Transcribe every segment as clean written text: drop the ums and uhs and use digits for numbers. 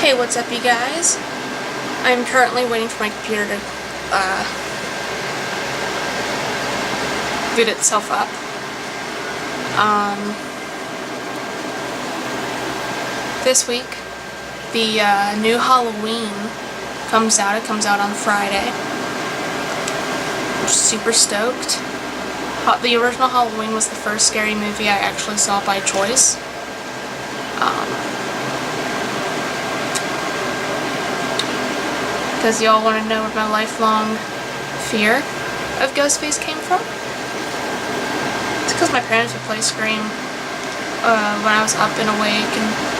Hey, what's up, you guys? I'm currently waiting for my computer to boot itself up. This week, the new Halloween comes out. It comes out on Friday. I'm super stoked. The original Halloween was the first scary movie I actually saw by choice. Because y'all want to know where my lifelong fear of Ghostface came from? It's because my parents would play Scream when I was up and awake, and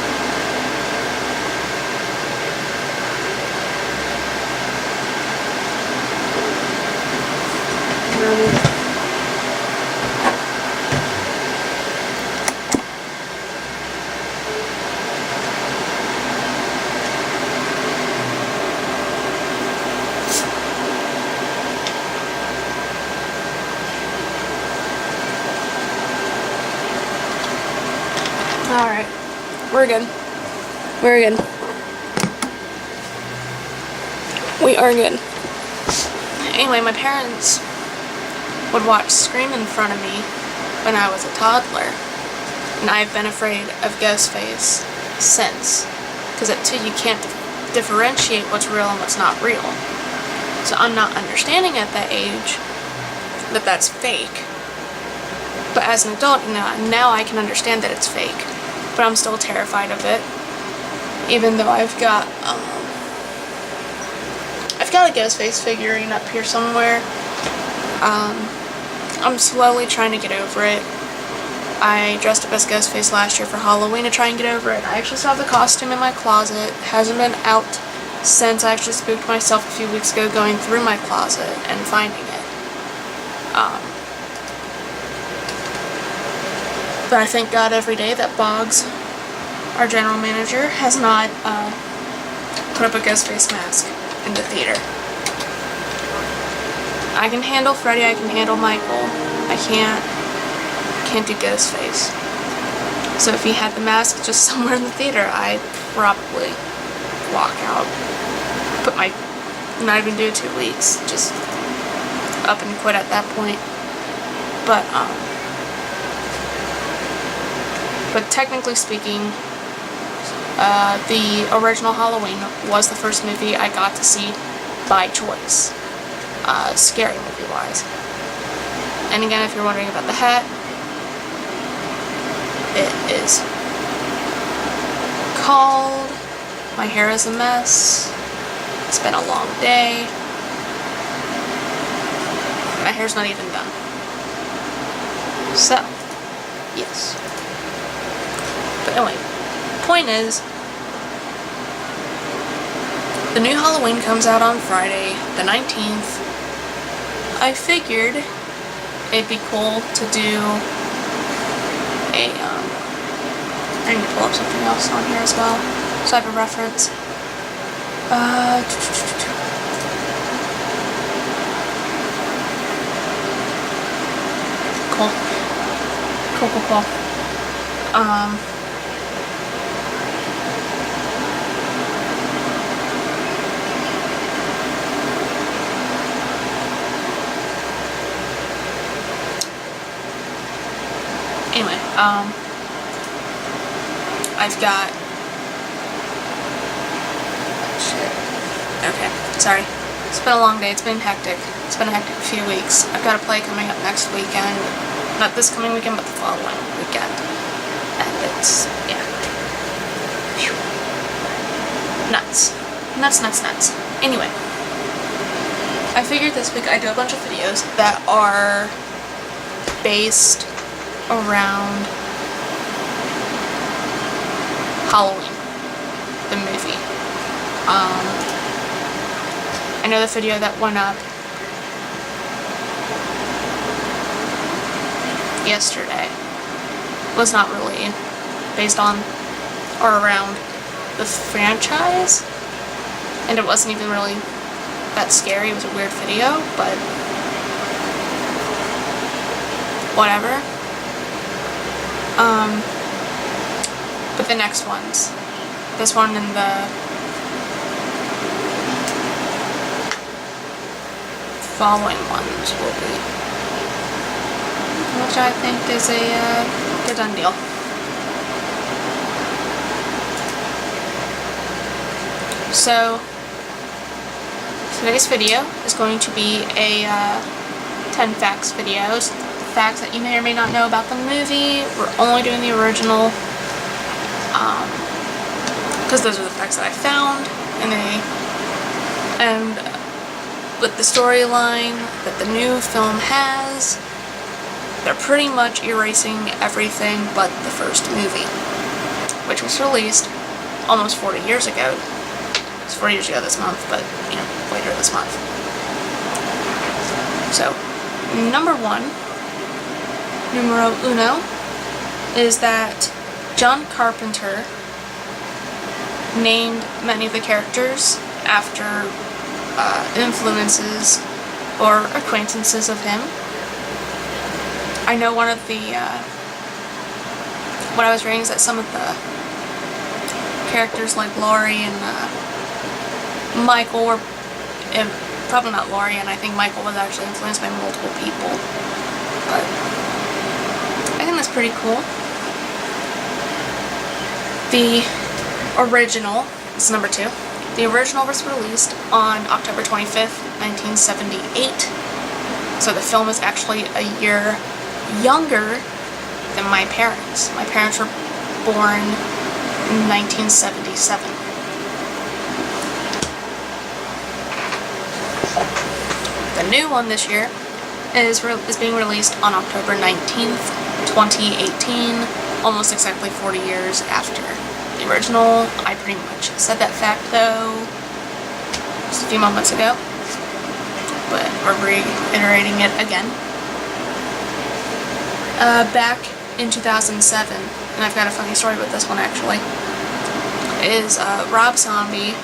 alright, we're good. We're good. We are good. Anyway, my parents would watch Scream in front of me when I was a toddler, and I've been afraid of Ghostface since, because at 2 you can't differentiate what's real and what's not real. So I'm not understanding at that age that that's fake. But as an adult, now I can understand that it's fake. But I'm still terrified of it, even though I've got a Ghostface figurine up here somewhere. I'm slowly trying to get over it. I dressed up as Ghostface last year for Halloween to try and get over it. I actually still have the costume in my closet. It hasn't been out since I actually spooked myself a few weeks ago going through my closet and finding it. But I thank God every day that Boggs, our general manager, has not put up a Ghostface mask in the theater. I can handle Freddy, I can handle Michael. I can't do Ghostface. So if he had the mask just somewhere in the theater, I'd probably walk out. Not even do 2 weeks, just up and quit at that point. But technically speaking, the original Halloween was the first movie I got to see by choice, scary movie-wise. And again, if you're wondering about the hat, it is called My Hair is a Mess. It's been a long day. My hair's not even done. So, yes. But anyway, point is, the new Halloween comes out on Friday, the 19th. I figured it'd be cool to do I need to pull up something else on here as well, so I have a reference. Cool. Anyway, I've got... Shit. Okay, sorry. It's been a long day, it's been hectic. It's been a hectic few weeks. I've got a play coming up next weekend. Not this coming weekend, but the following weekend. And it's, yeah. Phew. Nuts. Nuts. Anyway. I figured this week I'd do a bunch of videos that are based around Halloween, the movie. I know the video that went up yesterday was not really based on or around the franchise, and it wasn't even really that scary. It was a weird video, but whatever. But the next ones, this one and the following ones will be. Which I think is a done deal. So, today's video is going to be a 10 facts videos. Facts that you may or may not know about the movie. We're only doing the original because those are the facts that I found, and with the storyline that the new film has, they're pretty much erasing everything but the first movie, which was released almost 40 years ago. It's 40 years ago this month, but, you know, later this month. So, number one, numero uno, is that John Carpenter named many of the characters after influences or acquaintances of him. I know one of the, what I was reading is that some of the characters like Laurie and Michael were, probably not Laurie, and I think Michael was actually influenced by multiple people, but I think that's pretty cool. The original, this is number two, the original was released on October 25th, 1978, so the film is actually a year younger than my parents. My parents were born in 1977. The new one this year is being released on October 19th, 2018, almost exactly 40 years after the original. I pretty much said that fact though just a few moments ago, but we're reiterating it again. Back in 2007, and I've got a funny story with this one actually, is Rob Zombie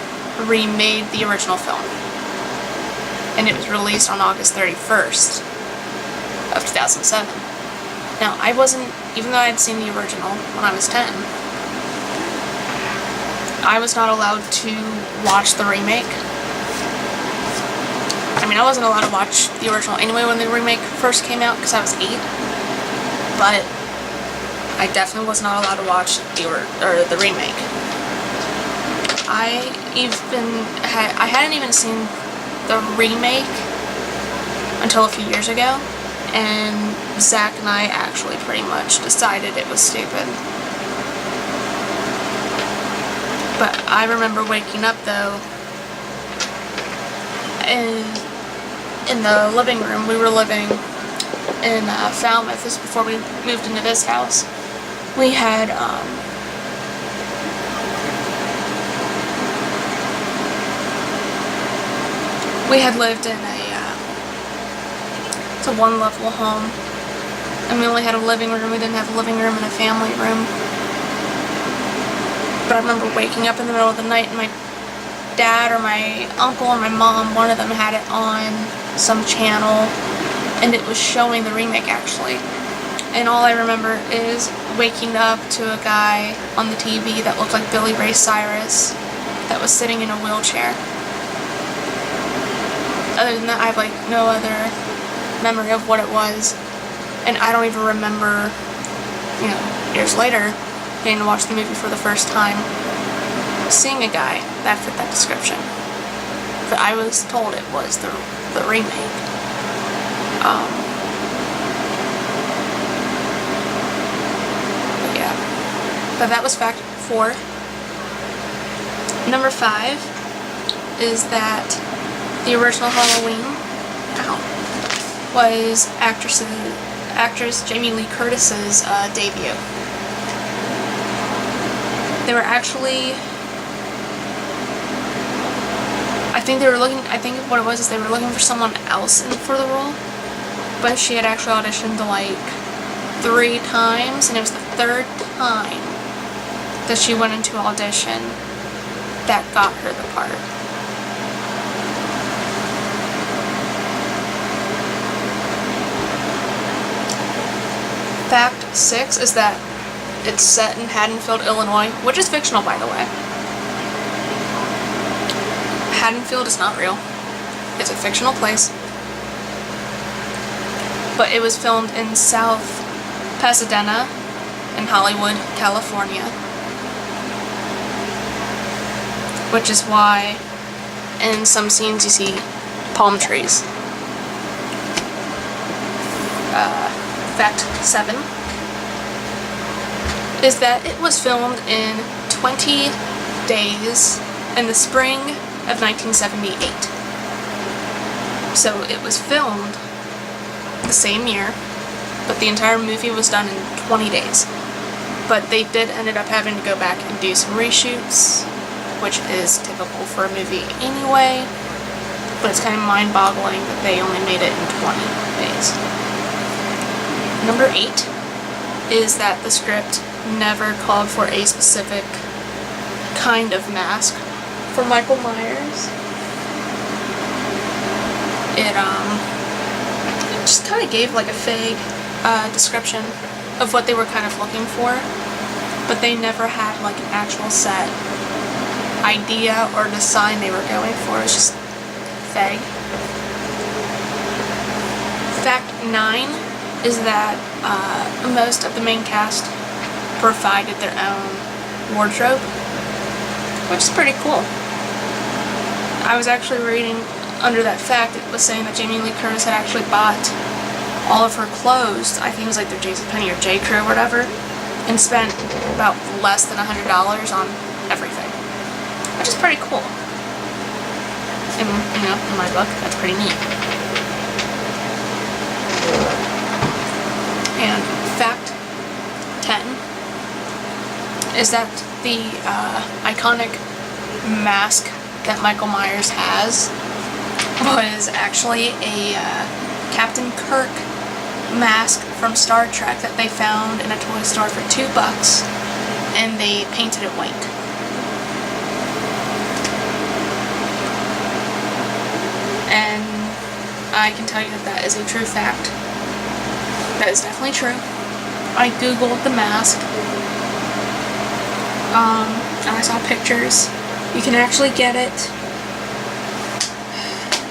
remade the original film. And it was released on August 31st of 2007. Now, I wasn't, even though I had seen the original when I was 10, I was not allowed to watch the remake. I mean, I wasn't allowed to watch the original anyway when the remake first came out because I was 8. But I definitely was not allowed to watch the remake. I hadn't even seen the remake until a few years ago, and Zach and I actually pretty much decided it was stupid. But I remember waking up though, in the living room. We were living in Falmouth. This was before we moved into this house. We had lived in it's a one-level home, and we only had a living room. We didn't have a living room and a family room. But I remember waking up in the middle of the night, and my dad or my uncle or my mom, one of them had it on some channel, and it was showing the remake actually. And all I remember is waking up to a guy on the TV that looked like Billy Ray Cyrus that was sitting in a wheelchair. Other than that, I have like no other memory of what it was, and I don't even remember, you know, years later, getting to watch the movie for the first time, seeing a guy that fit that description. But I was told it was the remake. But yeah, but that was fact 4. Number 5 is that the original Halloween was actress Jamie Lee Curtis's debut. They were actually, I think what it was is they were looking for someone else for the role, but she had actually auditioned like 3 times, and it was the 3rd time that she went into audition that got her the part. Fact 6 is that it's set in Haddonfield, Illinois, which is fictional, by the way. Haddonfield is not real. It's a fictional place. but it was filmed in South Pasadena in Hollywood, California, which is why in some scenes you see palm trees. Fact 7 is that it was filmed in 20 days in the spring of 1978. So it was filmed the same year, but the entire movie was done in 20 days. But they did ended up having to go back and do some reshoots, which is typical for a movie anyway, but it's kind of mind-boggling that they only made it in 20 days. Number 8 is that the script never called for a specific kind of mask for Michael Myers. It just kind of gave like a vague description of what they were kind of looking for, but they never had like an actual set idea or design they were going for. It was just vague. Fact 9 is that most of the main cast provided their own wardrobe, which is pretty cool. I was actually reading under that fact, it was saying that Jamie Lee Curtis had actually bought all of her clothes, I think it was like their JCPenney or J. Crew or whatever, and spent about less than $100 on everything, which is pretty cool. And, you know, in my book, that's pretty neat. And fact 10 is that the iconic mask that Michael Myers has was actually a Captain Kirk mask from Star Trek that they found in a toy store for $2, and they painted it white. And I can tell you that that is a true fact. That is definitely true. I googled the mask, and I saw pictures. You can actually get it.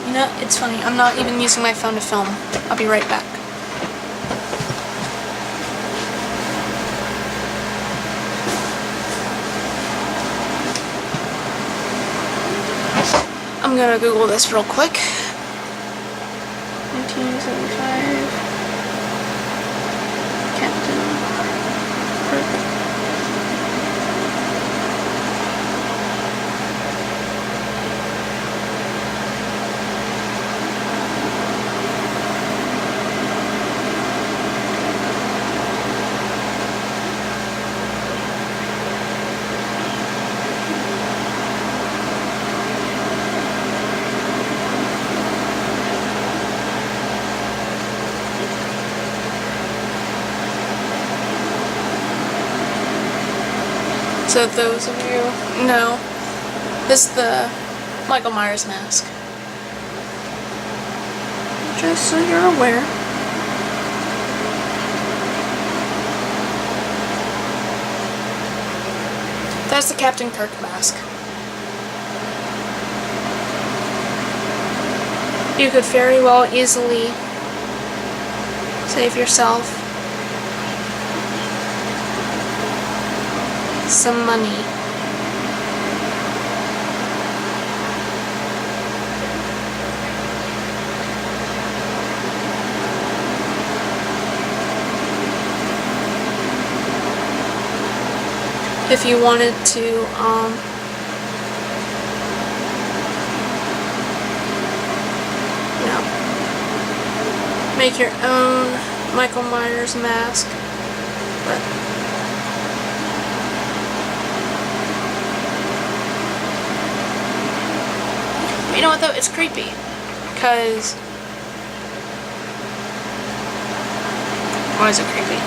You know, it's funny, I'm not even using my phone to film. I'll be right back. I'm gonna Google this real quick. 1975. Captain Kirk. So those of you know, this is the Michael Myers mask. Just so you're aware. That's the Captain Kirk mask. You could very well easily save yourself some money. If you wanted to, make your own Michael Myers mask, but you know what though? It's creepy, because why is it creepy?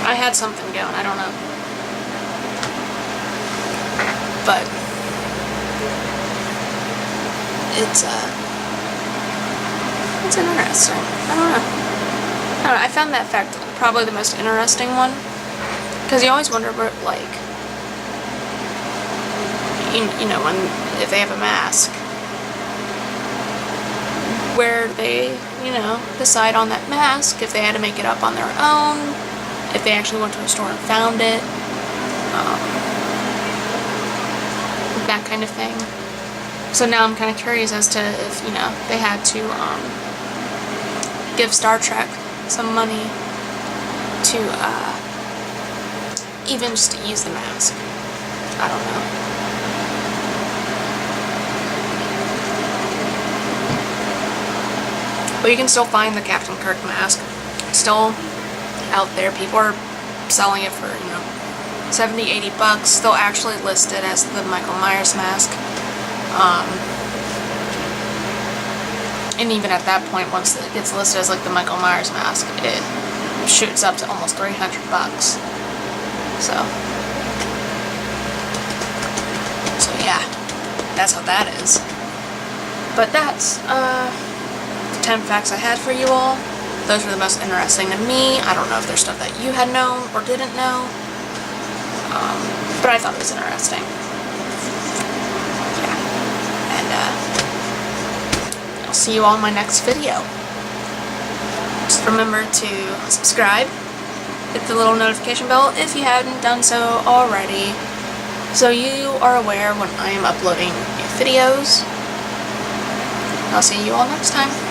I had something going, I don't know. But it's interesting. I don't know. I found that fact probably the most interesting one, because you always wonder what, like, you know, when if they have a mask, where they decide on that mask, if they had to make it up on their own, if they actually went to a store and found it, that kind of thing. So now I'm kind of curious as to if, they had to give Star Trek some money to even just to use the mask. I don't know. But you can still find the Captain Kirk mask. It's still out there. People are selling it for, $70, $80. They'll actually list it as the Michael Myers mask. And even at that point, once it gets listed as like the Michael Myers mask, it shoots up to almost $300. So yeah, that's how that is. But that's the 10 facts I had for you all. Those were the most interesting to me. I don't know if there's stuff that you had known or didn't know, but I thought it was interesting. Yeah, and I'll see you all in my next video. Just remember to subscribe, hit the little notification bell if you haven't done so already, so you are aware when I am uploading new videos. I'll see you all next time.